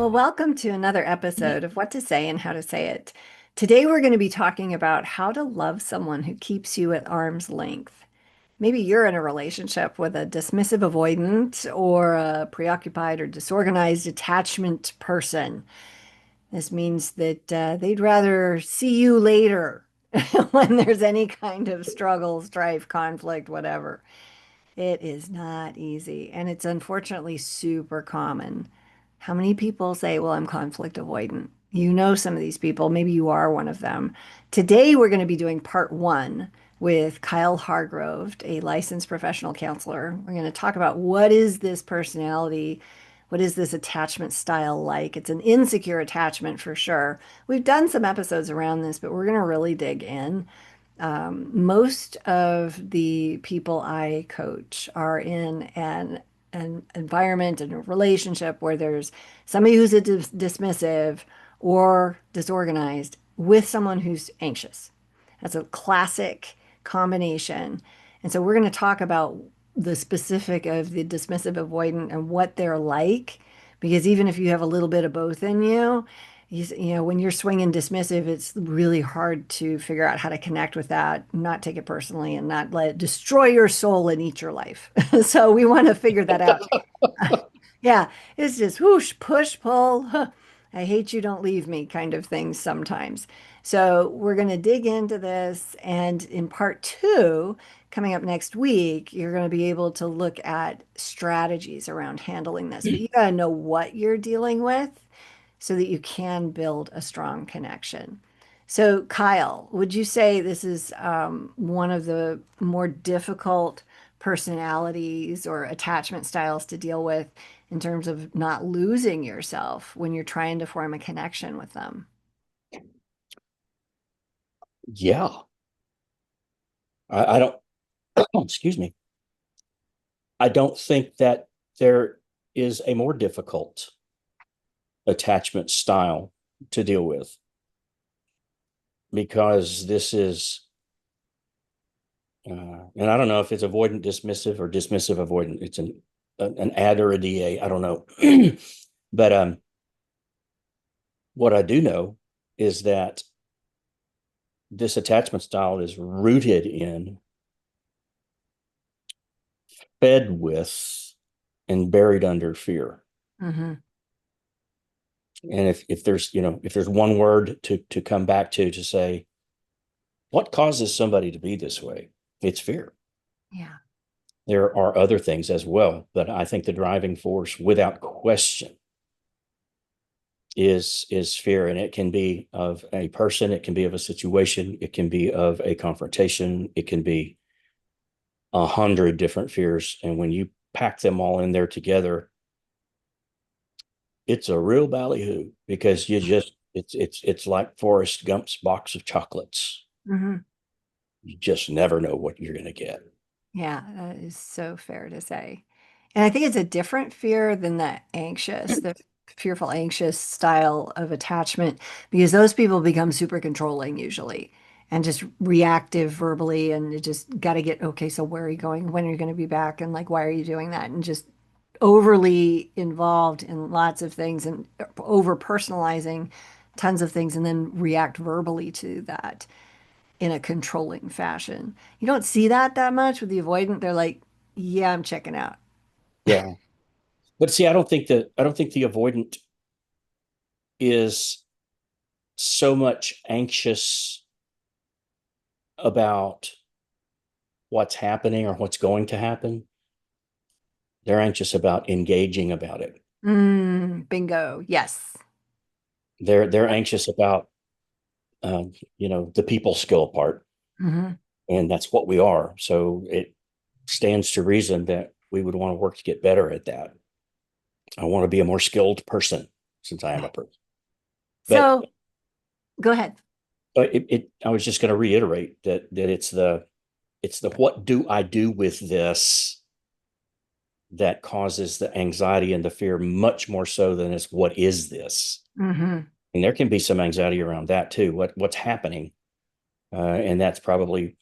Well, welcome to another episode of What to Say and How to Say It. Today, we're going to be talking about how to love someone who keeps you at arm's length. Maybe you're in a relationship with a dismissive avoidant or a preoccupied or disorganized attachment person. This means that they'd rather see you later when there's any kind of struggle, strife, conflict, whatever. It is not easy, and it's unfortunately super common. How many people say, well, I'm conflict avoidant? You know some of these people. Maybe you are one of them. Today, we're going to be doing part one with Kyle Hargrove, a licensed professional counselor. We're going to talk about what is this personality? What is this attachment style like? It's an insecure attachment for sure. We've done some episodes around this, but we're going to really dig in. Most of the people I coach are in an environment and a relationship where there's somebody who's a dismissive or disorganized with someone who's anxious. That's a classic combination. And so we're going to talk about the specific of the dismissive avoidant and what they're like, because even if you have a little bit of both in you, when you're swinging dismissive, it's really hard to figure out how to connect with that, not take it personally, and not let it destroy your soul and eat your life. So we want to figure that out. Yeah, it's just whoosh, push, pull. Huh, I hate you, don't leave me kind of things sometimes. So we're going to dig into this. And in part two, coming up next week, you're going to be able to look at strategies around handling this. But you got to know what you're dealing with so that you can build a strong connection. So, Kyle, would you say this is one of the more difficult personalities or attachment styles to deal with in terms of not losing yourself when you're trying to form a connection with them? Yeah, I don't, excuse me. I don't think that there is a more difficult attachment style to deal with because this is, and I don't know if it's avoidant dismissive or dismissive avoidant. It's an ad or a DA. I don't know. But what I do know is that this attachment style is rooted in, fed with, and buried under fear. Hmm. And if there's if there's one word to come back to say what causes somebody to be this way, it's fear. Yeah. There are other things as well, but I think the driving force, without question, is fear, and it can be of a person, it can be of a situation, it can be of a confrontation, it can be 100 different fears, and when you pack them all in there together, it's a real ballyhoo because it's like Forrest Gump's box of chocolates. Hmm. You just never know what you're going to get. Yeah, that is so fair to say. And I think it's a different fear than the fearful, anxious style of attachment, because those people become super controlling usually and just reactive verbally. And it just got to get, okay, so where are you going? When are you going to be back? And like, why are you doing that? And just overly involved in lots of things and over personalizing tons of things and then react verbally to that in a controlling fashion. You don't see that much with the avoidant. They're like, yeah, I'm checking out. Yeah. But see, I don't think the avoidant is so much anxious about what's happening or what's going to happen. They're anxious about engaging about it. Bingo. Yes. They're anxious about the people skill part, Hmm. and that's what we are. So it stands to reason that we would want to work to get better at that. I want to be a more skilled person since I am a person. But So go ahead. I was just going to reiterate that it's the what do I do with this that causes the anxiety and the fear much more so than it's what is this. Hmm. And there can be some anxiety around that too. What's happening, and that's probably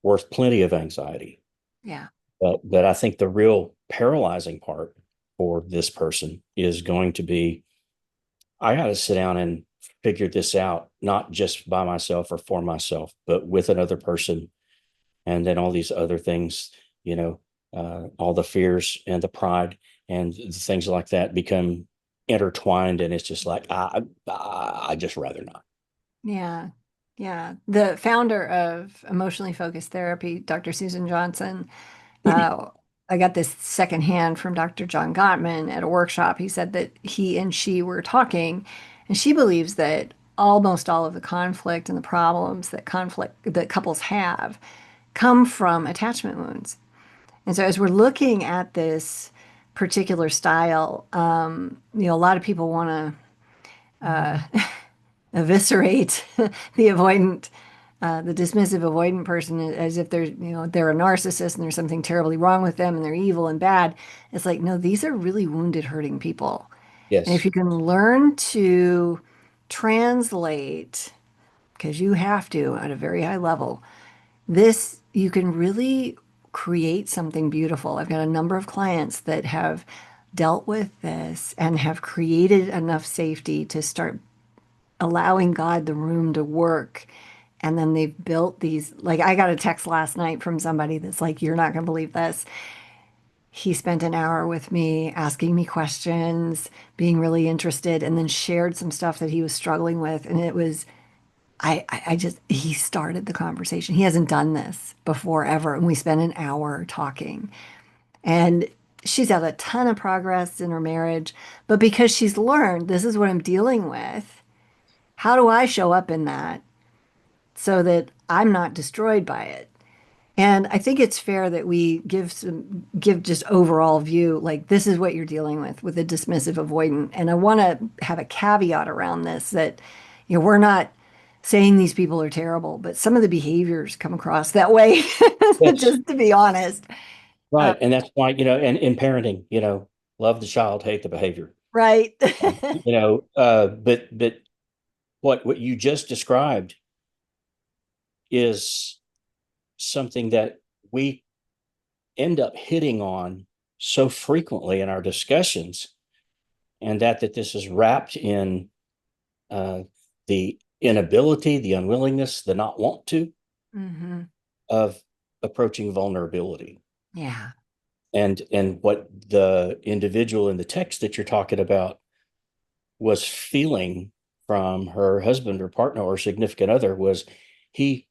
worth plenty of anxiety. Yeah. But I think the real paralyzing part for this person is going to be, I got to sit down and figure this out, not just by myself or for myself, but with another person. And then all these other things, you know, all the fears and the pride and things like that become intertwined. And it's just like, I just rather not. Yeah. Yeah. The founder of Emotionally Focused Therapy, Dr. Susan Johnson, uh, I got this secondhand from Dr. John Gottman at a workshop. He said that he and she were talking, and she believes that almost all of the conflict and the problems that couples have come from attachment wounds. And so as we're looking at this particular style, a lot of people want to eviscerate the avoidant, the dismissive avoidant person as if they're a narcissist and there's something terribly wrong with them and they're evil and bad. It's like, no, these are really wounded, hurting people. And if Yes. you can learn to translate, because you have to at a very high level, this, you can really create something beautiful. I've got a number of clients that have dealt with this and have created enough safety to start allowing God the room to work. And then they've built these, like I got a text last night from somebody that's like, you're not going to believe this. He spent an hour with me asking me questions, being really interested, and then shared some stuff that he was struggling with. And it was, I just, he started the conversation. He hasn't done this before ever. And we spent an hour talking. And she's had a ton of progress in her marriage. But because she's learned, this is what I'm dealing with, how do I show up in that so that I'm not destroyed by it? And I think it's fair that we give just overall view, like this is what you're dealing with a dismissive avoidant. And I want to have a caveat around this that, we're not saying these people are terrible, but some of the behaviors come across that way, Yes. just to be honest. Uh, Right. And that's why, and in parenting, love the child, hate the behavior. right. But what you just described is something that we end up hitting on so frequently in our discussions, and that this is wrapped in the inability, the unwillingness, the not want to Hmm. of approaching vulnerability. Yeah. And what the individual in the text that you're talking about was feeling from her husband or partner or significant other was he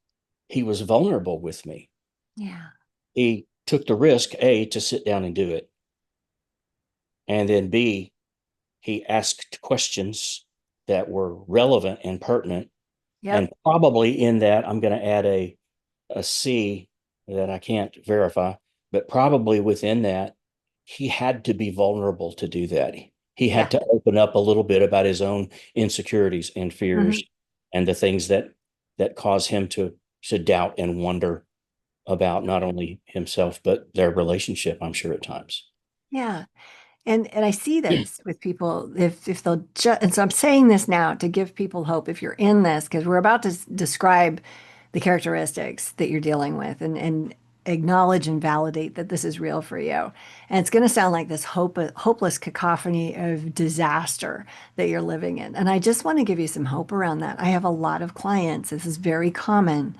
he was vulnerable with me. Yeah. He took the risk, A, to sit down and do it, and then B, he asked questions that were relevant and pertinent. And Yep. probably in that, I'm going to add a C that I can't verify, but probably within that, he had to be vulnerable to do that. He Yeah. had to open up a little bit about his own insecurities and Hmm. fears and the things that cause him to doubt and wonder about not only himself but their relationship, I'm sure at times. Yeah. And I see this with people if they'll just, and so I'm saying this now to give people hope if you're in this, because we're about to describe the characteristics that you're dealing with and acknowledge and validate that this is real for you. And it's going to sound like this hopeless cacophony of disaster that you're living in. And I just want to give you some hope around that. I have a lot of clients. This is very common,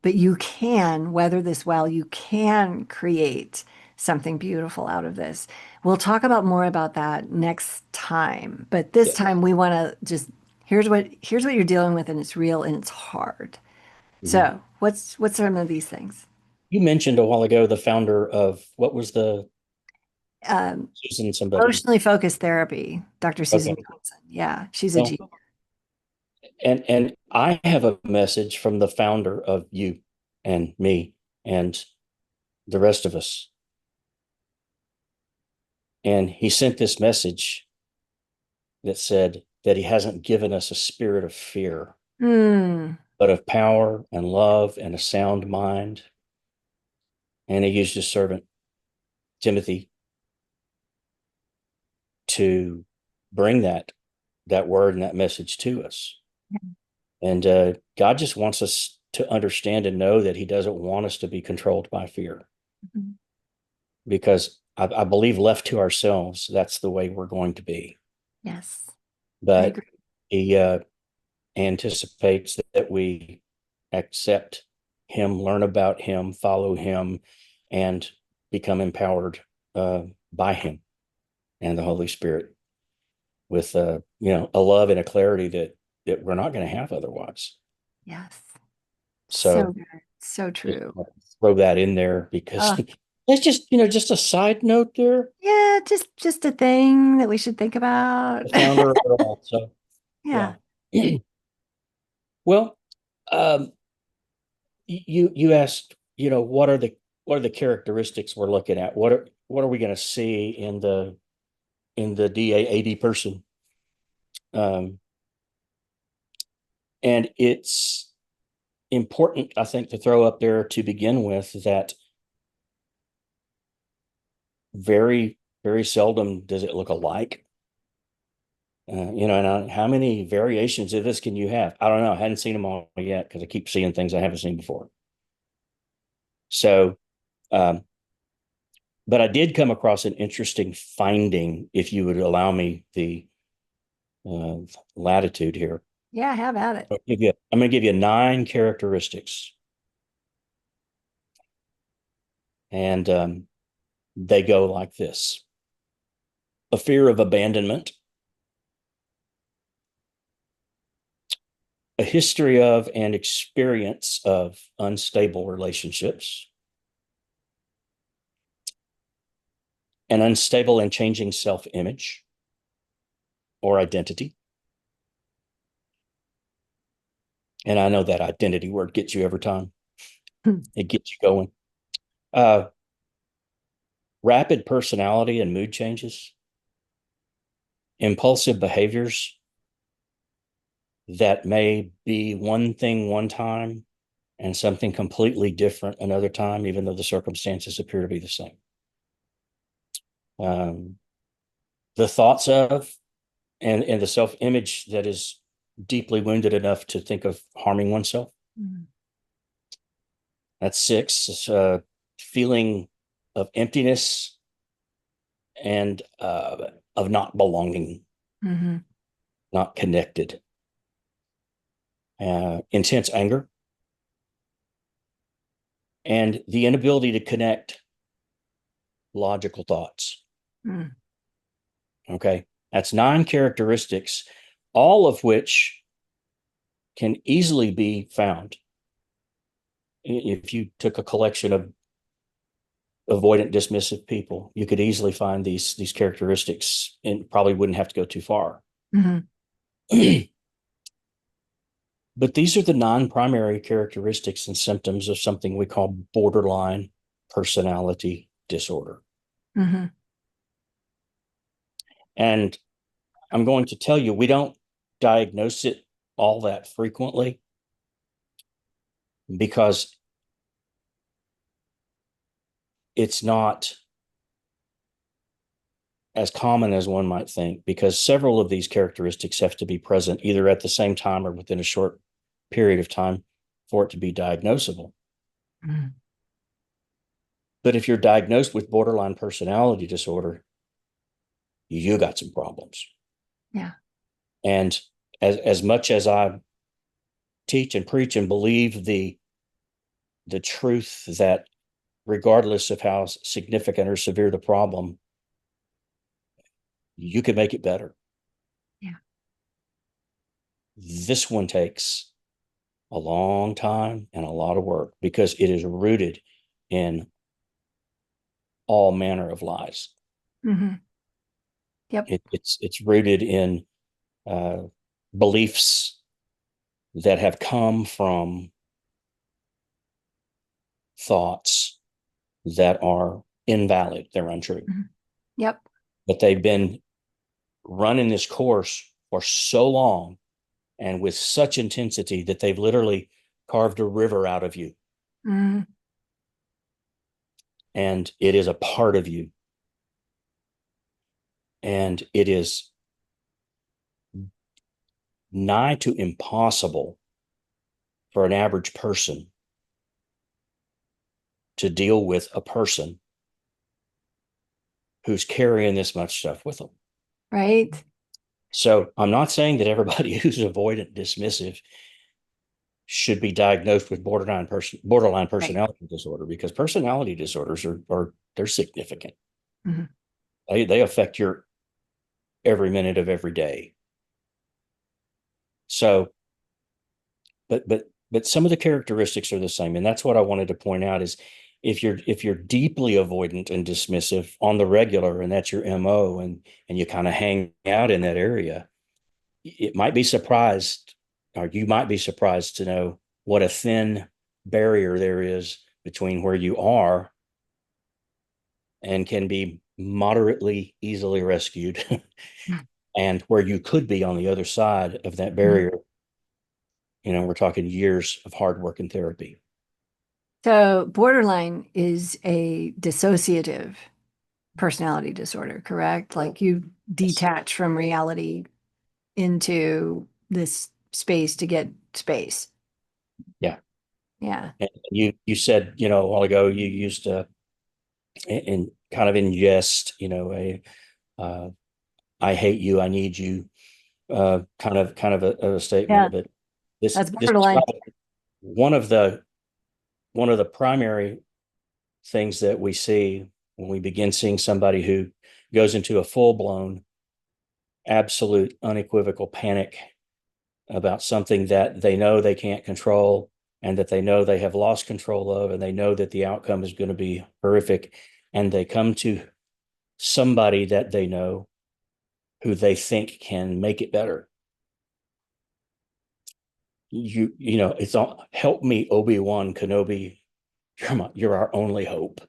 but you can weather this well. You can create something beautiful out of this. We'll talk about more about that next time. But this Yeah. time we want to just here's what you're dealing with and it's real and it's hard. Mhm. So, what's some of these things? You mentioned a while ago the founder of what was the Um, Susan somebody. Emotionally focused therapy, Dr. Susan Okay. Johnson. Yeah, she's a Well, G. and I have a message from the founder of you and me and the rest of us. And he sent this message that said that he hasn't given us a spirit of fear, Hmm. but of power and love and a sound mind. And he used his servant Timothy to bring that word and that message to us. And God just wants us to understand and know that he doesn't want us to be controlled by fear, because I believe left to ourselves, that's the way we're going to be. Yes, I But agree. he anticipates that we accept him, learn about him, follow him, and become empowered by him and the Holy Spirit with a love and a clarity that we're not going to have otherwise. Yes. So So good. So just true. throw that in there because Uh, it's just a side note there. yeah, just a thing that we should think about. The founder of it all. So Yeah. yeah. Well, um, you asked, what are the characteristics we're looking at? What are we going to see in the DAAD person? Um, and it's important, I think, to throw up there to begin with that very, very seldom does it look alike. And how many variations of this can you have? I don't know. I hadn't seen them all yet because I keep seeing things I haven't seen before. So, um, but I did come across an interesting finding, if you would allow me the uh, latitude here. Yeah, have at it. I'm going to give you 9 characteristics, and they go like this: a fear of abandonment, a history of and experience of unstable relationships, an unstable and changing self image or identity. And I know that identity word gets you every time, it gets you going. Uh, Rapid personality and mood changes, impulsive behaviors that may be one thing one time and something completely different another time, even though the circumstances appear to be the same. Um, the thoughts of and the self image that is deeply wounded enough to think of harming oneself. Mm. That's 6. Feeling of emptiness and of not belonging, Hmm. not connected. Intense anger and the inability to connect logical thoughts. Mm. Okay. That's 9 characteristics, all of which can easily be found. If you took a collection of avoidant, dismissive people, you could easily find these characteristics and probably wouldn't have to go too far. Hmm. But these are the non-primary characteristics and symptoms of something we call borderline personality disorder. Hmm. And I'm going to tell you, we don't diagnose it all that frequently because it's not as common as one might think, because several of these characteristics have to be present either at the same time or within a short period of time for it to be diagnosable. Mm. But if you're diagnosed with borderline personality disorder, you got some problems. Yeah. And as much as I teach and preach and believe the truth that regardless of how significant or severe the problem, you can make it better. Yeah. This one takes a long time and a lot of work because it is rooted in all manner of lies. Hmm. Yep. It's rooted in uh, beliefs that have come from thoughts that are invalid, they're untrue, Hmm. Yep. but they've been running this course for so long and with such intensity that they've literally carved a river out of you, Hmm. and it is a part of you, and it is nigh to impossible for an average person to deal with a person who's carrying this much stuff with them. Right. So I'm not saying that everybody who's avoidant dismissive should be diagnosed with borderline Right. personality disorder, because personality disorders are they're significant. Mhm. They affect your every minute of every day. So, but some of the characteristics are the same, and that's what I wanted to point out is if you're deeply avoidant and dismissive on the regular, and that's your MO, and you kind of hang out in that area, it might be surprised, or you might be surprised to know what a thin barrier there is between where you are and can be moderately easily rescued and where you could be on the other side of that Mhm. barrier. We're talking years of hard work and therapy. So borderline is a dissociative personality disorder, correct? Like you Yes. detach from reality into this space to get space. Yeah. Yeah. And you said, a while ago, you used in kind of in jest, uh, I hate you, I need you, kind of a Yeah. statement. But this That's this is borderline. probably one of the primary things that we see when we begin seeing somebody who goes into a full-blown, absolute, unequivocal panic about something that they know they can't control, and that they know they have lost control of, and they know that the outcome is going to be horrific, and they come to somebody that they know who they think can make it better. It's all, help me, Obi-Wan Kenobi, you're our only hope.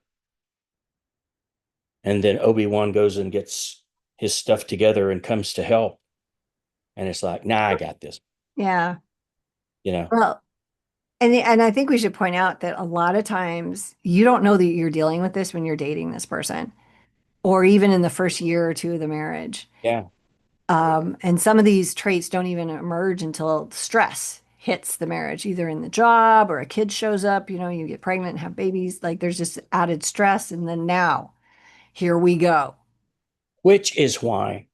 And then Obi-Wan goes and gets his stuff together and comes to help, and it's like, nah, I got this. Yeah. you know Well, and I think we should point out that a lot of times you don't know that you're dealing with this when you're dating this person, or even in the first year or two of the marriage. yeah. And some of these traits don't even emerge until stress hits the marriage, either in the job or a kid shows up, you get pregnant and have babies. Like there's just added stress. And then now, here we go. Which is why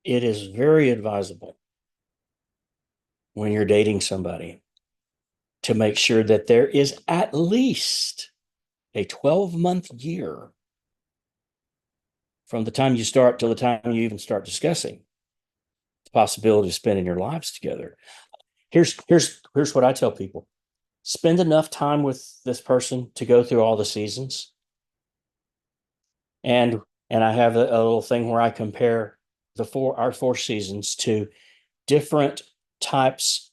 it is very advisable when you're dating somebody to make sure that there is at least a 12-month year from the time you start till the time you even start discussing the possibility of spending your lives together. Here's what I tell people: spend enough time with this person to go through all the seasons. And I have a little thing where I compare our 4 seasons to different types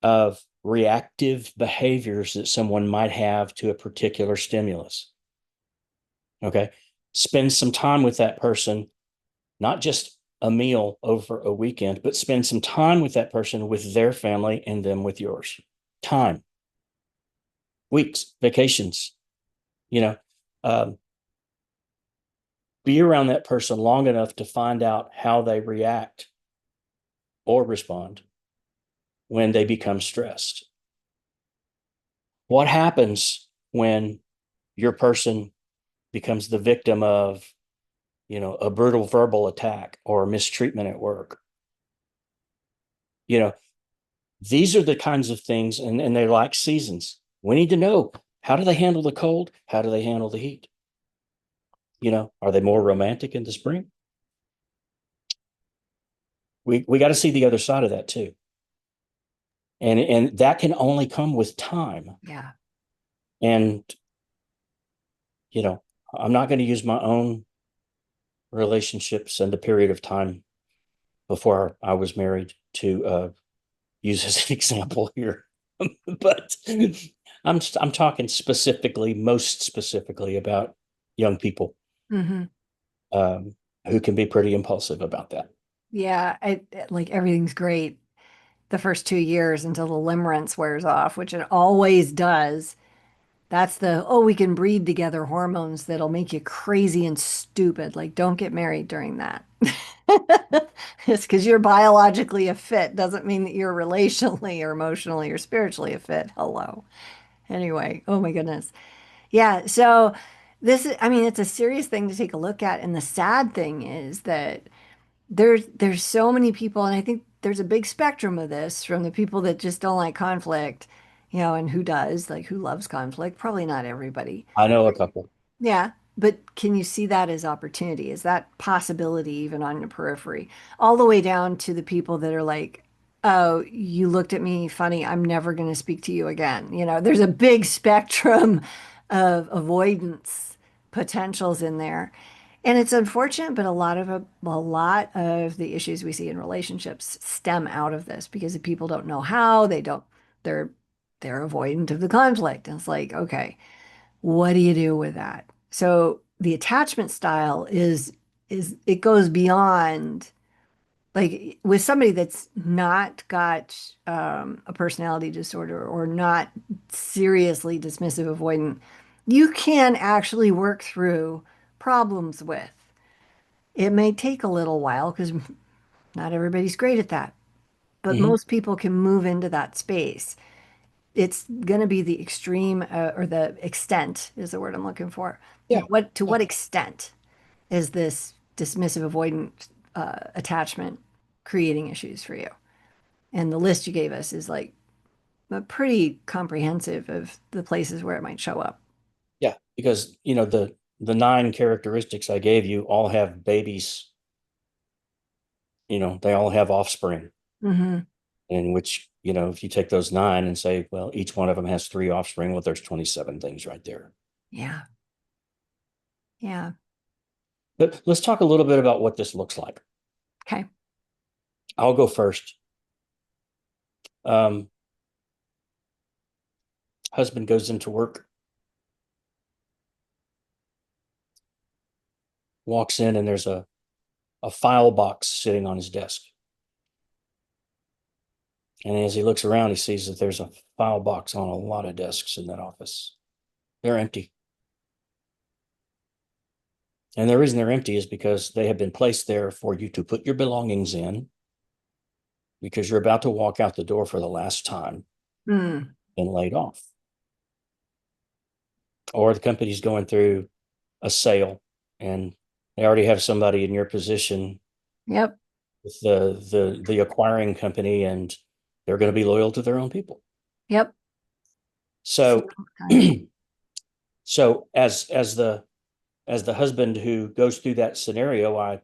of reactive behaviors that someone might have to a particular stimulus. Okay. Spend some time with that person, not just a meal over a weekend, but spend some time with that person, with their family, and them with yours. Time, weeks, vacations, you know, um, be around that person long enough to find out how they react or respond when they become stressed. What happens when your person becomes the victim of, a brutal verbal attack or mistreatment at work? You know, these are the kinds of things, and they're like seasons. We need to know, how do they handle the cold? How do they handle the heat? Are they more romantic in the spring? We got to see the other side of that too. And that can only come with time. Yeah. And, you know, I'm not going to use my own relationships and the period of time before I was married to use as an example here. But I'm talking specifically, most specifically, about young people, Hmm. um, who can be pretty impulsive about that. Yeah. Like everything's great the first 2 years until the limerence wears off, which it always does. That's the, oh, we can breathe together hormones that'll make you crazy and stupid. Like, don't get married during that. Just because you're biologically a fit doesn't mean that you're relationally or emotionally or spiritually a fit. Hello. Anyway, oh my goodness. Yeah. So this is, I mean, it's a serious thing to take a look at. And the sad thing is that there's so many people, and I think there's a big spectrum of this from the people that just don't like conflict, and who does, like who loves conflict. Probably not everybody. I know a couple. Yeah, but can you see that as opportunity? Is that possibility even on your periphery? All the way down to the people that are like, oh, you looked at me funny. I'm never going to speak to you again. There's a big spectrum of avoidance potentials in there. And it's unfortunate, but a lot of the issues we see in relationships stem out of this because if people don't know how, they're they're avoidant of the conflict. And it's like, okay, what do you do with that? So the attachment style is it goes beyond like with somebody that's not got a personality disorder or not seriously dismissive avoidant, you can actually work through problems with. It may take a little while because not everybody's great at that, but Hmm. most people can move into that space. It's going to be the extreme or the extent is the word I'm looking for. Yeah. To what extent is this dismissive avoidant attachment creating issues for you? And the list you gave us is like pretty comprehensive of the places where it might show up. Yeah, because the nine characteristics I gave you all have babies, they all have offspring, Hmm. in which, if you take those nine and say, well, each one of them has three offspring, well, there's 27 things right there. Yeah. Yeah. But let's talk a little bit about what this looks like. Okay. I'll go first. Um, Husband goes into work, walks in, and there's a file box sitting on his desk. And as he looks around, he sees that there's a file box on a lot of desks in that office. They're empty. And the reason they're empty is because they have been placed there for you to put your belongings in because you're about to walk out the door for the last time Mm. and laid off. Or the company's going through a sale and they already have somebody in your position Yep. with the acquiring company and they're going to be loyal to their own people. Yep. See it So all the time. so as the husband who goes through that scenario, I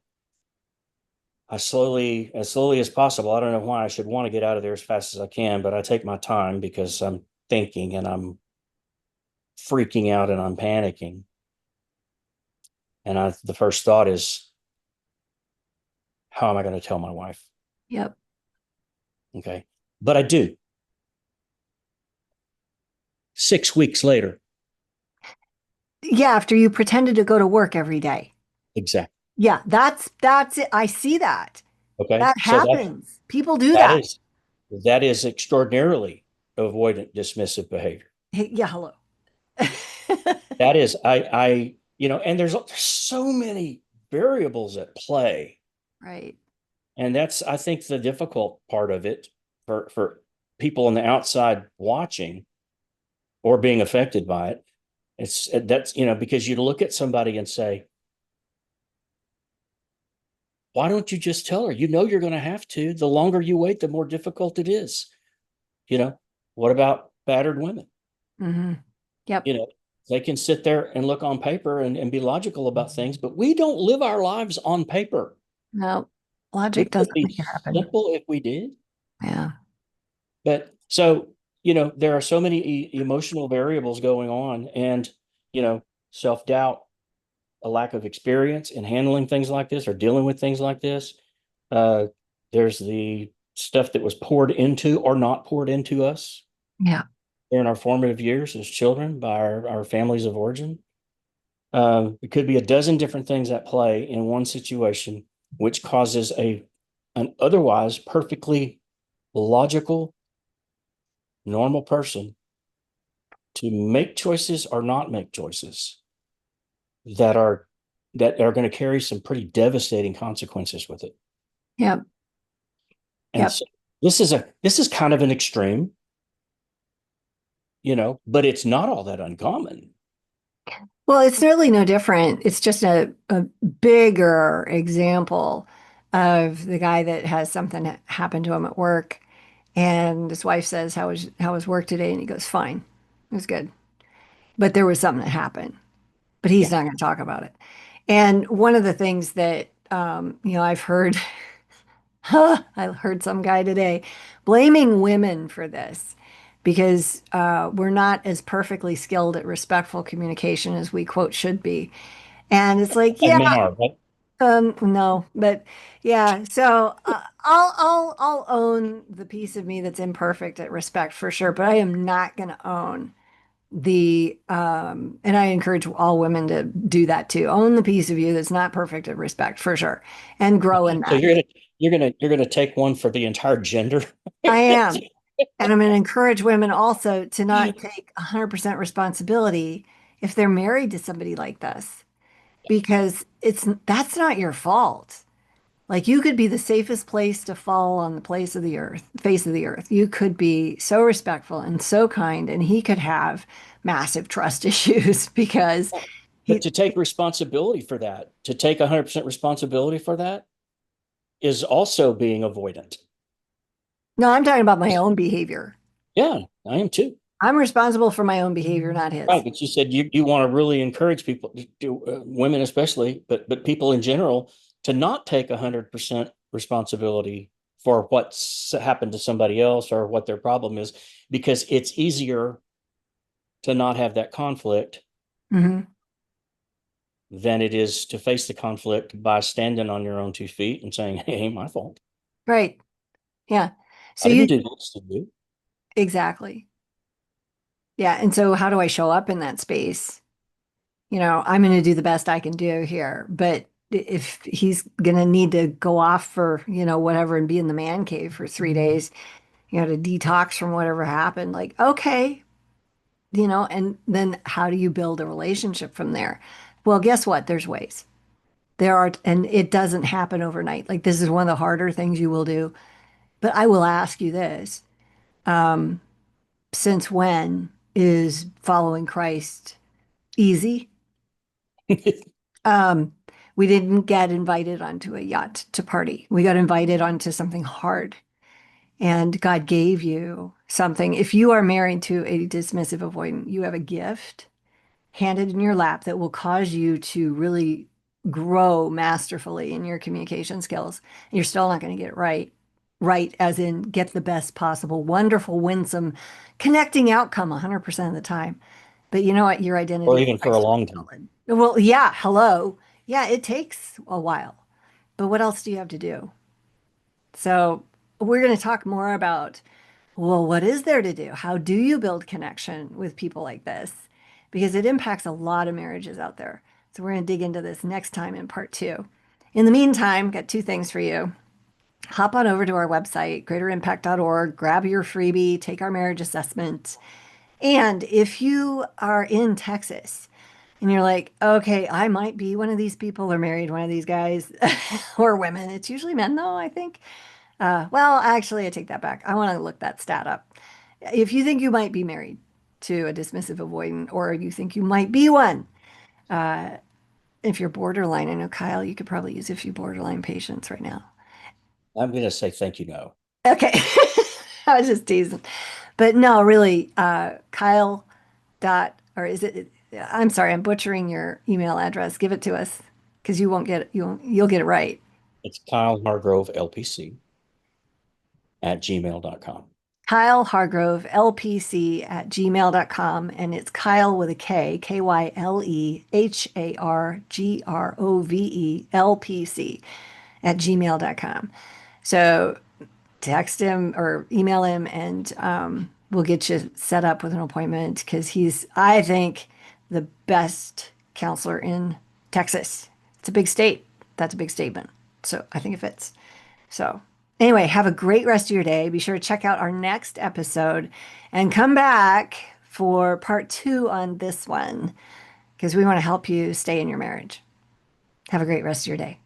slowly, as slowly as possible. I don't know why I should want to get out of there as fast as I can, but I take my time because I'm thinking and I'm freaking out and I'm panicking. And the first thought is, how am I going to tell my wife? Yep. Okay. But I do. 6 weeks later. Yeah. After you pretended to go to work every day. Exactly. Yeah. That's it. I see that. Okay. That So that happens. People do that that. is that is extraordinarily avoidant dismissive behavior. Hey, yeah. Hello. That is, and there's so many variables at play. Right. And that's, I think, the difficult part of it for people on the outside watching or being affected by it. That's, because you look at somebody and say, why don't you just tell her? You're going to have to. The longer you wait, the more difficult it is. You know, what about battered women? Hmm. Yep. You know, they can sit there and look on paper and be logical about things, but we don't live our lives on paper. No, logic Wouldn't it doesn't be make it happen. simple if we did? Yeah. But so, there are so many emotional variables going on and, self-doubt, a lack of experience in handling things like this or dealing with things like this. Uh, there's the stuff that was poured into or not poured into us Yeah. in our formative years as children by our families of origin. It could be a dozen different things at play in one situation, which causes an otherwise perfectly logical, normal person to make choices or not make choices that are going to carry some pretty devastating consequences with it. Yep. And Yep. so this is kind of an extreme, but it's not all that uncommon. Well, it's certainly no different. It's just a bigger example of the guy that has something happen to him at work. And his wife says, how was work today? And he goes, fine. It was good. But there was something that happened, but he's Yeah. not going to talk about it. And one of the things that I've heard, I heard some guy today blaming women for this because we're not as perfectly skilled at respectful communication as we quote should be. And it's like, And yeah, men are, right? no, but yeah. So I'll own the piece of me that's imperfect at respect for sure, but I am not going to own and I encourage all women to do that too. Own the piece of you that's not perfect at respect for sure, and grow in So that. you're gonna take one for the entire gender. I am. And I'm going to encourage women also to not take 100% responsibility if they're married to somebody like this, because that's not your fault. Like you could be the safest place to fall on the face of the earth. You could be so respectful and so kind, and he could have massive trust issues because But he, to take responsibility for that, to take 100% responsibility for that is also being avoidant. no, I'm talking about my own behavior. Yeah, I am too. I'm responsible for my own behavior, not Right, his. but you said you want to really encourage people, women especially, but people in general, to not take 100% responsibility for what's happened to somebody else or what their problem is, because it's easier to not have that conflict Hmm. than it is to face the conflict by standing on your own 2 feet and saying, "Hey, it ain't my fault. Right. Yeah. I So didn't you do this to you." exactly. Yeah. And so how do I show up in that space? I'm going to do the best I can do here. But if he's going to need to go off for, whatever and be in the man cave for 3 days, to detox from whatever happened, like, okay, and then how do you build a relationship from there? Well, guess what? There's ways. There are, and it doesn't happen overnight. Like, this is one of the harder things you will do. But I will ask you this. Since when is following Christ easy? Um, we didn't get invited onto a yacht to party. We got invited onto something hard. And God gave you something. If you are married to a dismissive avoidant, you have a gift handed in your lap that will cause you to really grow masterfully in your communication skills. And you're still not going to get it right. Right, as in get the best possible, wonderful, winsome, connecting outcome 100% of the time. But you know what? Your Or identity in even for a Christ will be long time. solid. Well, yeah, hello. Yeah, it takes a while. But what else do you have to do? So we're going to talk more about, well, what is there to do? How do you build connection with people like this? Because it impacts a lot of marriages out there. So we're going to dig into this next time in part two. In the meantime, got two things for you. Hop on over to our website, greaterimpact.org, grab your freebie, take our marriage assessment. And if you are in Texas and you're like, okay, I might be one of these people or married one of these guys or women, it's usually men though, I think. Well, actually, I take that back. I want to look that stat up. If you think you might be married to a dismissive avoidant, or you think you might be one, if you're borderline, I know Kyle, you could probably use a few borderline patients right now. I'm going to say thank you, no. Okay. I was just teasing. But no, really, Kyle dot, or is it, I'm sorry, I'm butchering your email address. Give it to us because you won't get it. You'll get it right. It's Kyle Hargrove LPC at gmail.com. Kyle Hargrove, LPC at gmail.com. And it's Kyle with a K, KYLEHARGROVE, LPC at gmail.com. So text him or email him and we'll get you set up with an appointment because he's, I think, the best counselor in Texas. It's a big state. That's a big statement. So I think it fits. So, anyway, have a great rest of your day. Be sure to check out our next episode and come back for part two on this one because we want to help you stay in your marriage. Have a great rest of your day.